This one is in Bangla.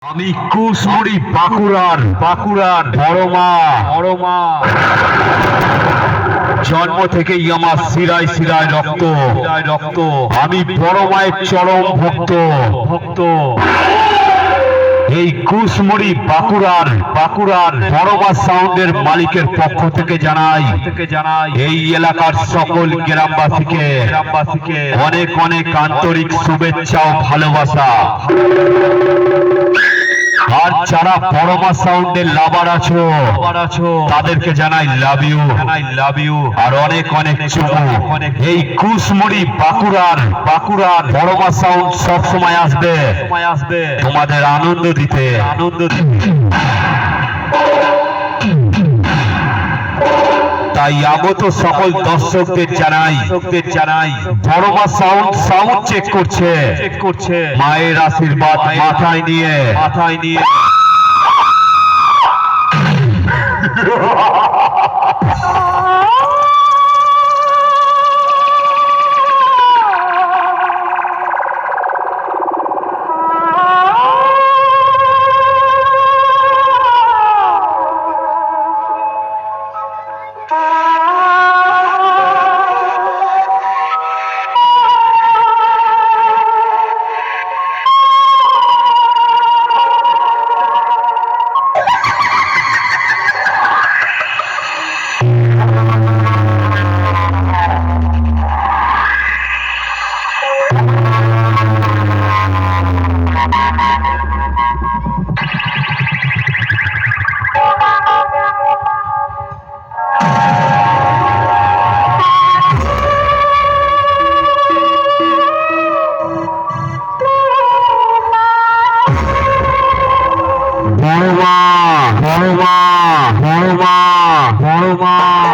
আমি কুশমুড়ি বাঁকুড়ার বড় মা জন্ম থেকেই আমার শিরায় শিরায় রক্ত আমি বড় মায়ের চরম ভক্ত এই কুশমুড়ি বাঁকুড়ার বড় মা সাউন্ডের মালিকের পক্ষ থেকে জানাই এই এলাকার সকল গ্রামবাসীকে অনেক অনেক আন্তরিক শুভেচ্ছা ও ভালোবাসা। আর যারা বড় মা সাউন্ডের লাভার আছো তাদেরকে জানাই লাভ ইউ আর অনেক অনেক চুমু। এই কুশমুড়ি বাঁকুড়ার বড় মা সাউন্ড সব সময় আসবে তোমাদের আনন্দ দিতে। তাই আগত সকল দর্শকদের জানাই বড় মা সাউন্ড চেক করছে মায়ের আশীর্বাদ মাথায় নিয়ে বড় মা